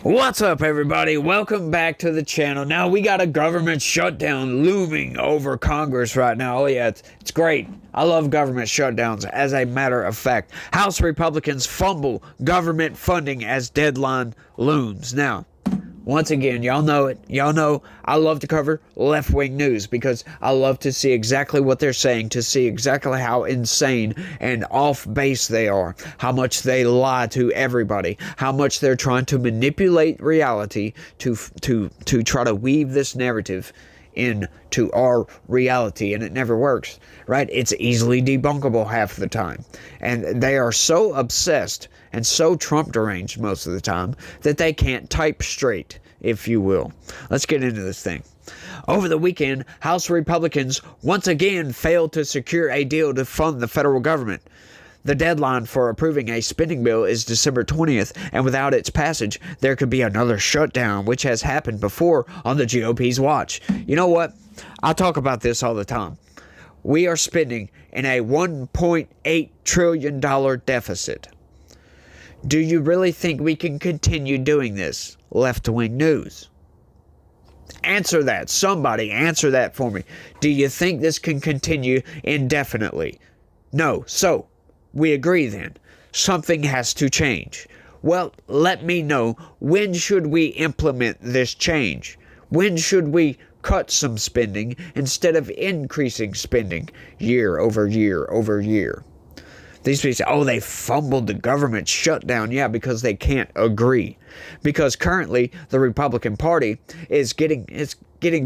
What's up, everybody? Welcome back to the channel. Now, we got a government shutdown looming over Congress right now. Oh, yeah, it's great. I love government shutdowns. As a matter of fact, House Republicans fumble government funding as deadline looms. Now, once again, y'all know it. Y'all know I love to cover left-wing news because I love to see exactly what they're saying, to see exactly how insane and off base they are, how much they lie to everybody, how much they're trying to manipulate reality to try to weave this narrative into our reality, and it never works, right? It's easily debunkable half the time. And they are so obsessed and so Trump deranged most of the time that they can't type straight, if you will. Let's get into this thing. Over the weekend, House Republicans once again failed to secure a deal to fund the federal government. The deadline for approving a spending bill is December 20th, and without its passage, there could be another shutdown, which has happened before on the GOP's watch. You know what? I talk about this all the time. We are spending in a $1.8 trillion deficit. Do you really think we can continue doing this? Left-wing news. Answer that. Somebody answer that for me. Do you think this can continue indefinitely? No. So, we agree then. Something has to change. Well, let me know, when should we implement this change? When should we cut some spending instead of increasing spending year over year over year? These people say, oh, they fumbled the government shutdown. Yeah, because they can't agree. Because currently the Republican Party is getting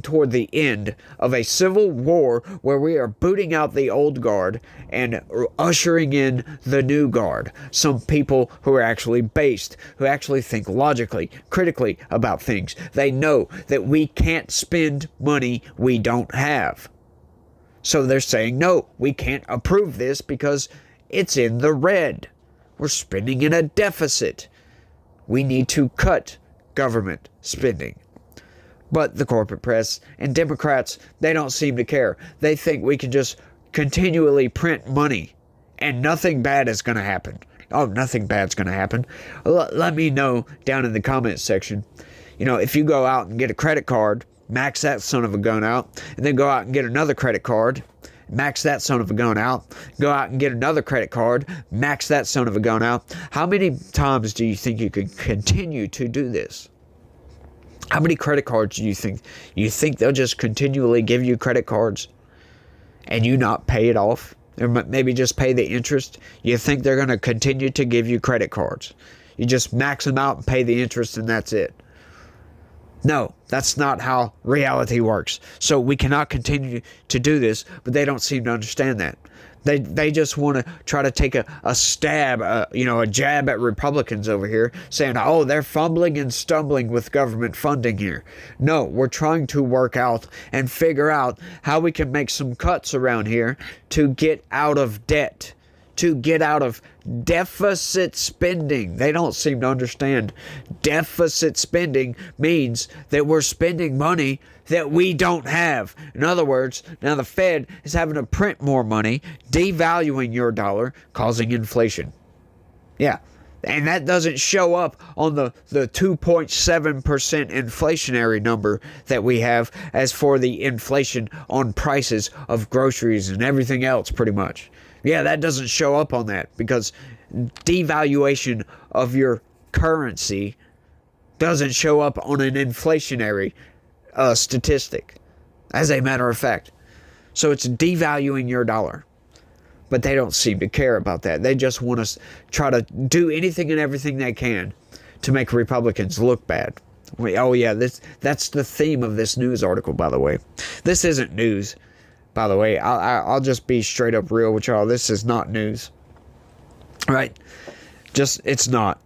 toward the end of a civil war where we are booting out the old guard and ushering in the new guard. Some people who are actually based, who actually think logically, critically about things. They know that we can't spend money we don't have. So they're saying, no, we can't approve this because it's in the red. We're spending in a deficit. We need to cut government spending. But the corporate press and Democrats, they don't seem to care. They think we can just continually print money and nothing bad is going to happen. Oh, nothing bad's going to happen. Let me know down in the comments section. You know, if you go out and get a credit card, max that son of a gun out, and then go out and get another credit card, max that son of a gun out, go out and get another credit card, max that son of a gun out. How many times do you think you could continue to do this? How many credit cards do you think? You think they'll just continually give you credit cards and you not pay it off? Or maybe just pay the interest? You think they're going to continue to give you credit cards? You just max them out and pay the interest and that's it. No, that's not how reality works. So we cannot continue to do this, but they don't seem to understand that. They just want to try to take a stab, a jab at Republicans over here, saying, oh, they're fumbling and stumbling with government funding here. No, we're trying to work out and figure out how we can make some cuts around here to get out of debt, to get out of deficit spending. They don't seem to understand. Deficit spending means that we're spending money that we don't have. In other words, now the Fed is having to print more money, devaluing your dollar, causing inflation. Yeah. And that doesn't show up on the 2.7% inflationary number that we have as for the inflation on prices of groceries and everything else, pretty much. Yeah, that doesn't show up on that because devaluation of your currency doesn't show up on an inflationary statistic, as a matter of fact. So it's devaluing your dollar. But they don't seem to care about that. They just want to try to do anything and everything they can to make Republicans look bad. Oh yeah, that's the theme of this news article, by the way. This isn't news, by the way. I'll just be straight up real with y'all. This is not news. Right? It's not.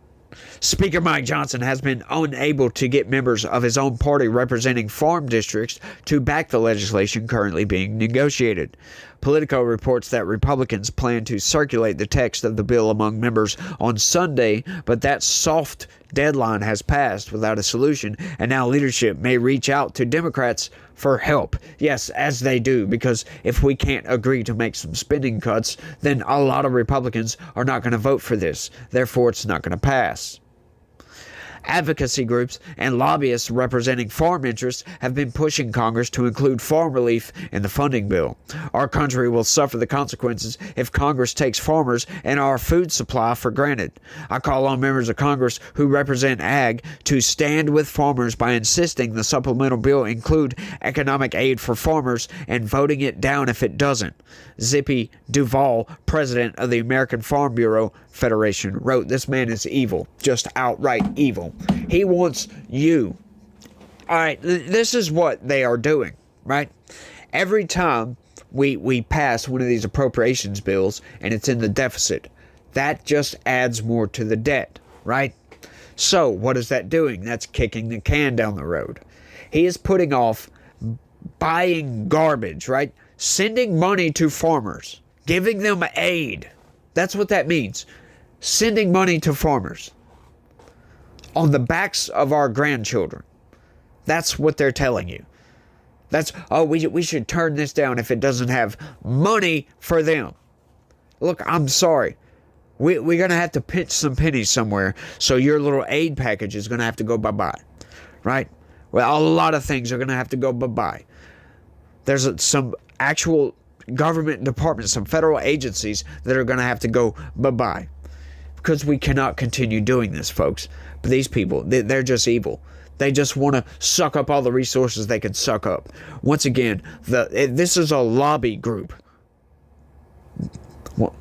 Speaker Mike Johnson has been unable to get members of his own party representing farm districts to back the legislation currently being negotiated. Politico reports that Republicans plan to circulate the text of the bill among members on Sunday, but that soft deadline has passed without a solution, and now leadership may reach out to Democrats for help. Yes, as they do, because if we can't agree to make some spending cuts, then a lot of Republicans are not going to vote for this. Therefore, it's not going to pass. Advocacy groups and lobbyists representing farm interests have been pushing Congress to include farm relief in the funding bill. Our country will suffer the consequences if Congress takes farmers and our food supply for granted. I call on members of Congress who represent ag to stand with farmers by insisting the supplemental bill include economic aid for farmers and voting it down if it doesn't. Zippy Duvall, president of the American Farm Bureau Federation, wrote, "This man is evil, just outright evil. He wants you." All right, this is what they are doing, right? Every time we pass one of these appropriations bills and it's in the deficit, that just adds more to the debt, right? So what is that doing? That's kicking the can down the road. He is putting off buying garbage, right? Sending money to farmers, giving them aid. That's what that means. Sending money to farmers on the backs of our grandchildren. That's what they're telling you. That's, oh, we should turn this down if it doesn't have money for them. Look, I'm sorry. We're going to have to pinch some pennies somewhere, so your little aid package is going to have to go bye-bye, right? Well, a lot of things are going to have to go bye-bye. There's some actual government departments, some federal agencies that are going to have to go bye-bye because we cannot continue doing this, folks. But these people, they're just evil. They just want to suck up all the resources they can suck up. Once again, this is a lobby group.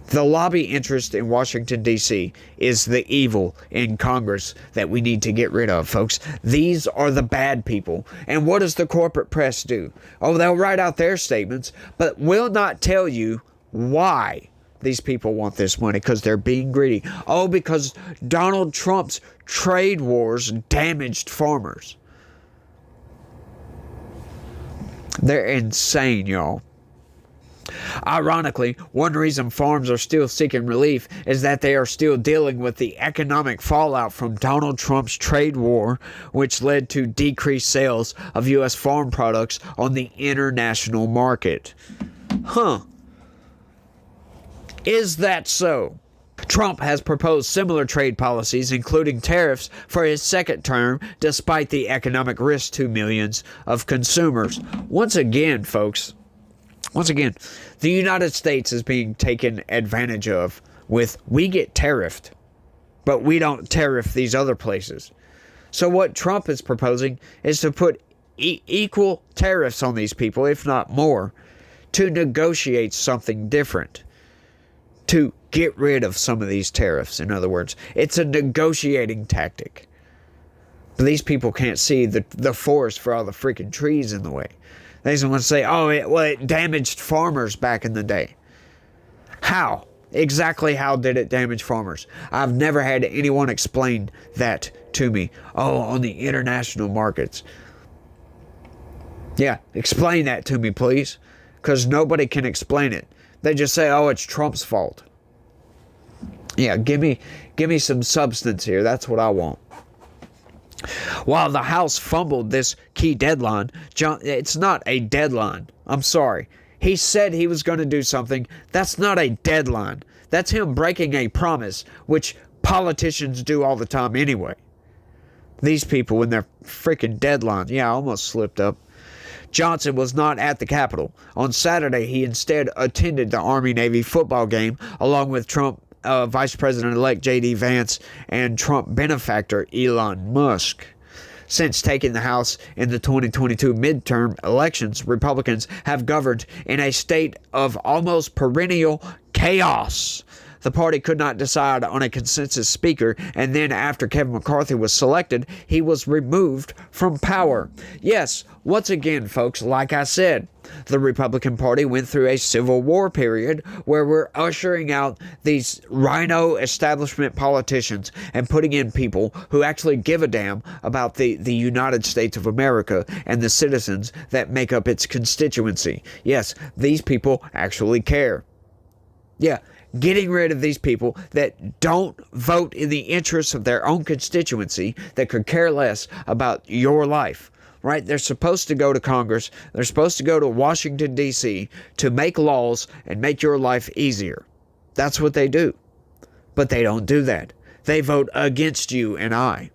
The lobby interest in Washington, D.C. is the evil in Congress that we need to get rid of, folks. These are the bad people. And what does the corporate press do? Oh, they'll write out their statements, but will not tell you why these people want this money, because they're being greedy. Oh, because Donald Trump's trade wars damaged farmers. They're insane, y'all. Ironically, one reason farms are still seeking relief is that they are still dealing with the economic fallout from Donald Trump's trade war, which led to decreased sales of U.S. farm products on the international market. Is that so? Trump has proposed similar trade policies, including tariffs, for his second term, despite the economic risk to millions of consumers. Once again, folks, the United States is being taken advantage of with, we get tariffed, but we don't tariff these other places. So what Trump is proposing is to put equal tariffs on these people, if not more, to negotiate something different, to get rid of some of these tariffs. In other words, it's a negotiating tactic. But these people can't see the forest for all the freaking trees in the way. They just want to say, oh, it damaged farmers back in the day. How? Exactly how did it damage farmers? I've never had anyone explain that to me. Oh, on the international markets. Yeah, explain that to me, please. Because nobody can explain it. They just say, oh, it's Trump's fault. Yeah, give me some substance here. That's what I want. While the House fumbled this key deadline, it's not a deadline. I'm sorry. He said he was going to do something. That's not a deadline. That's him breaking a promise, which politicians do all the time anyway. These people and their freaking deadlines. Yeah, I almost slipped up. Johnson was not at the Capitol. On Saturday, he instead attended the Army-Navy football game along with Trump Vice President-elect J.D. Vance and Trump benefactor Elon Musk. Since taking the House in the 2022 midterm elections, Republicans have governed in a state of almost perennial chaos. The party could not decide on a consensus speaker, and then after Kevin McCarthy was selected, he was removed from power. Yes, once again, folks, like I said, the Republican Party went through a civil war period where we're ushering out these rhino establishment politicians and putting in people who actually give a damn about the United States of America and the citizens that make up its constituency. Yes, these people actually care. Yeah. Getting rid of these people that don't vote in the interests of their own constituency, that could care less about your life, right? They're supposed to go to Congress. They're supposed to go to Washington, D.C. to make laws and make your life easier. That's what they do. But they don't do that. They vote against you and I.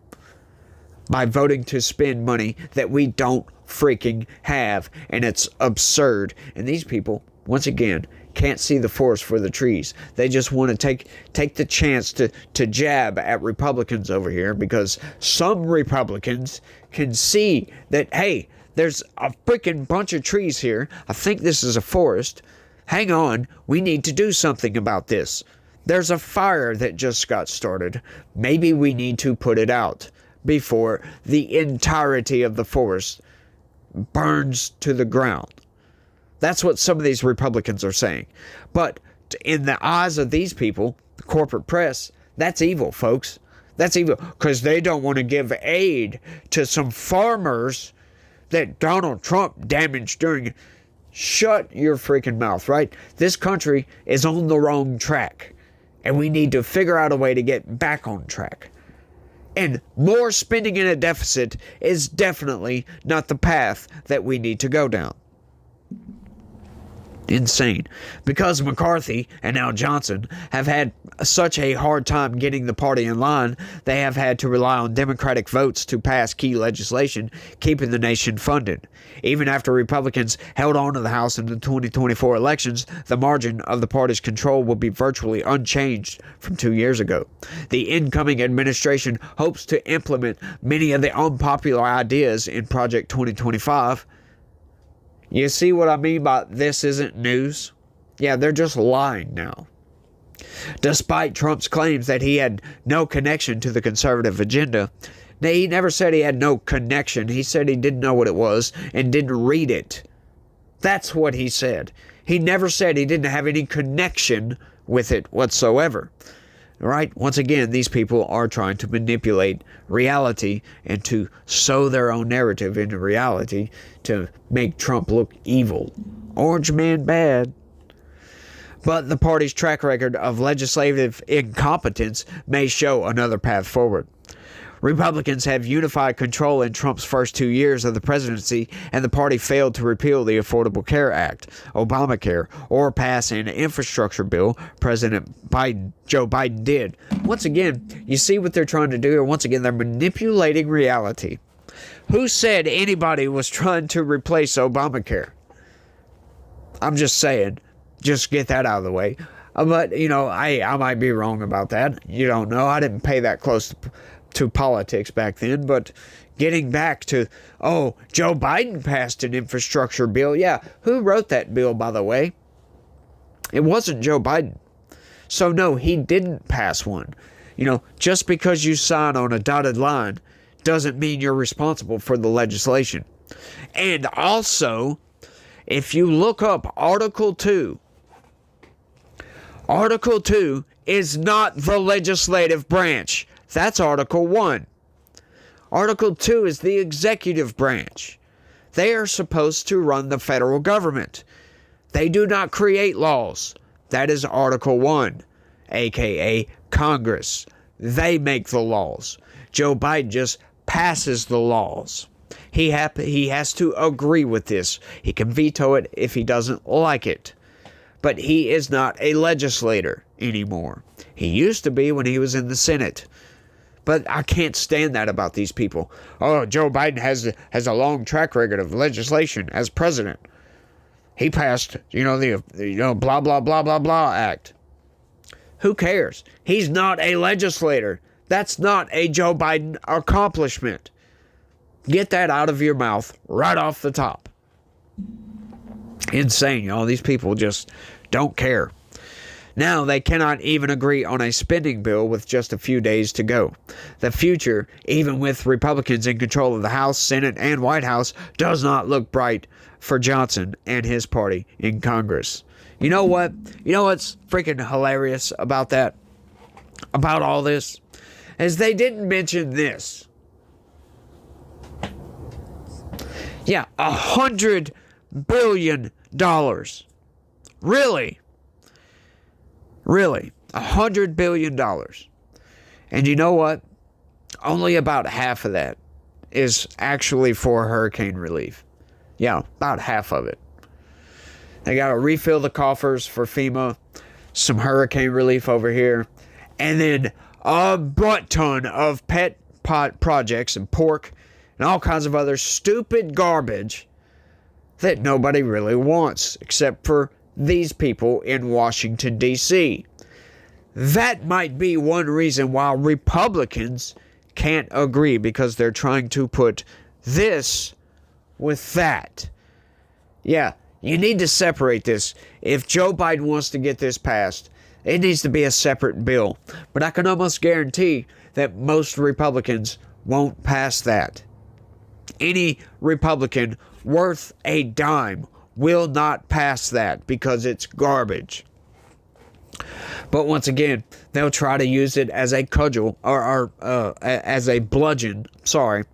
by voting to spend money that we don't freaking have. And it's absurd. And these people, once again, can't see the forest for the trees. They just want to take the chance to jab at Republicans over here, because some Republicans can see that, hey, there's a freaking bunch of trees here. I think this is a forest. Hang on, we need to do something about this. There's a fire that just got started. Maybe we need to put it out before the entirety of the forest burns to the ground. That's what some of these Republicans are saying. But in the eyes of these people, the corporate press, that's evil, folks. That's evil, because they don't want to give aid to some farmers that Donald Trump damaged during. Shut your freaking mouth, right? This country is on the wrong track, and we need to figure out a way to get back on track. And more spending in a deficit is definitely not the path that we need to go down. Insane. Because McCarthy and now Johnson have had such a hard time getting the party in line, they have had to rely on Democratic votes to pass key legislation, keeping the nation funded. Even after Republicans held on to the House in the 2024 elections, the margin of the party's control will be virtually unchanged from 2 years ago. The incoming administration hopes to implement many of the unpopular ideas in Project 2025. You see what I mean by this isn't news? Yeah, they're just lying now. Despite Trump's claims that he had no connection to the conservative agenda, he never said he had no connection. He said he didn't know what it was and didn't read it. That's what he said. He never said he didn't have any connection with it whatsoever. Right? Once again, these people are trying to manipulate reality and to sow their own narrative into reality to make Trump look evil. Orange man bad. But the party's track record of legislative incompetence may show another path forward. Republicans have unified control in Trump's first 2 years of the presidency, and the party failed to repeal the Affordable Care Act, Obamacare, or pass an infrastructure bill. Joe Biden did. Once again, you see what they're trying to do here? Once again, they're manipulating reality. Who said anybody was trying to replace Obamacare? I'm just saying. Just get that out of the way. But, I might be wrong about that. You don't know. I didn't pay that close to politics back then. But getting back to, Joe Biden passed an infrastructure bill. Yeah, who wrote that bill, by the way? It wasn't Joe Biden. So, no, he didn't pass one. Just because you sign on a dotted line doesn't mean you're responsible for the legislation. And also, if you look up Article 2, Article 2 is not the legislative branch. That's Article 1. Article 2 is the executive branch. They are supposed to run the federal government. They do not create laws. That is Article 1, aka Congress. They make the laws. Joe Biden just passes the laws. He has to agree with this. He can veto it if he doesn't like it. But he is not a legislator anymore. He used to be when he was in the Senate. But I can't stand that about these people. Joe Biden has a long track record of legislation as president. He passed, the blah, blah, blah, blah, blah act. Who cares? He's not a legislator. That's not a Joe Biden accomplishment. Get that out of your mouth right off the top. Insane, y'all. These people just don't care. Now they cannot even agree on a spending bill with just a few days to go. The future, even with Republicans in control of the House, Senate, and White House, does not look bright for Johnson and his party in Congress. You know what? You know what's freaking hilarious about that? About all this? Is they didn't mention this. Yeah, $100 billion. Really? Really? $100 billion. And you know what? Only about half of that is actually for hurricane relief. Yeah, about half of it. They got to refill the coffers for FEMA, some hurricane relief over here, and then a butt ton of pet projects and pork and all kinds of other stupid garbage that nobody really wants except for these people in Washington, D.C. That might be one reason why Republicans can't agree, because they're trying to put this with that. Yeah, you need to separate this. If Joe Biden wants to get this passed, it needs to be a separate bill. But I can almost guarantee that most Republicans won't pass that. Any Republican worth a dime will not pass that because it's garbage. But once again, they'll try to use it as a cudgel or as a bludgeon. Sorry.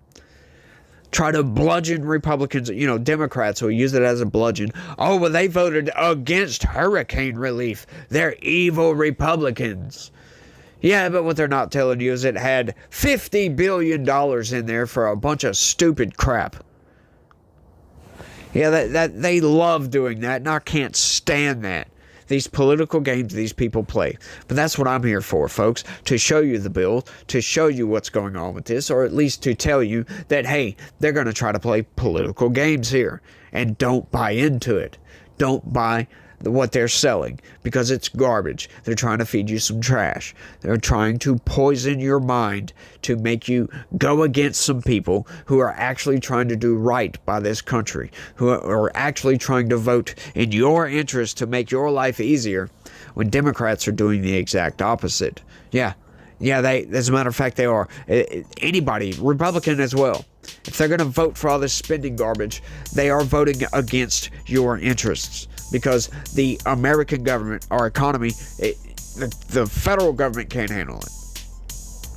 Try to bludgeon Republicans, Democrats will use it as a bludgeon. Oh, well, they voted against hurricane relief. They're evil Republicans. Yeah, but what they're not telling you is it had $50 billion in there for a bunch of stupid crap. Yeah, that they love doing that, and I can't stand that. These political games these people play. But that's what I'm here for, folks, to show you the bill, to show you what's going on with this, or at least to tell you that, hey, they're going to try to play political games here, and don't buy into it. Don't buy what they're selling, because it's garbage. They're trying to feed you some trash. They're trying to poison your mind to make you go against some people who are actually trying to do right by this country, who are actually trying to vote in your interest to make your life easier, when Democrats are doing the exact opposite. Yeah, as a matter of fact, they are. Anybody, Republican as well, if they're going to vote for all this spending garbage, they are voting against your interests. Because the American government, our economy, the federal government can't handle it.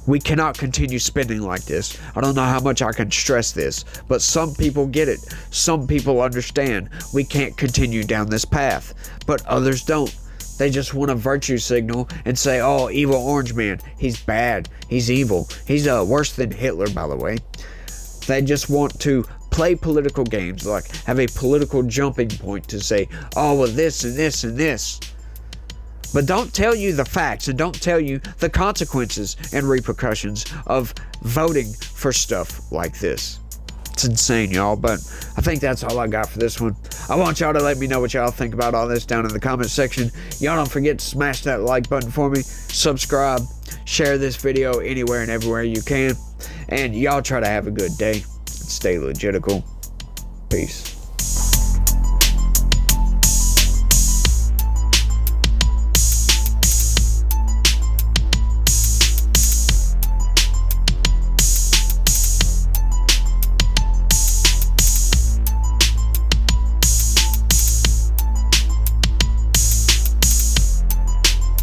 We cannot continue spending like this. I don't know how much I can stress this, but some people get it. Some people understand we can't continue down this path, but others don't. They just want a virtue signal and say, oh, evil orange man, he's bad, he's evil. He's worse than Hitler, by the way. They just want to play political games, like have a political jumping point to say, oh, well, this and this and this. But don't tell you the facts, and don't tell you the consequences and repercussions of voting for stuff like this. It's insane, y'all, but I think that's all I got for this one. I want y'all to let me know what y'all think about all this down in the comment section. Y'all don't forget to smash that like button for me, subscribe, share this video anywhere and everywhere you can, and y'all try to have a good day. Stay legitical. Peace.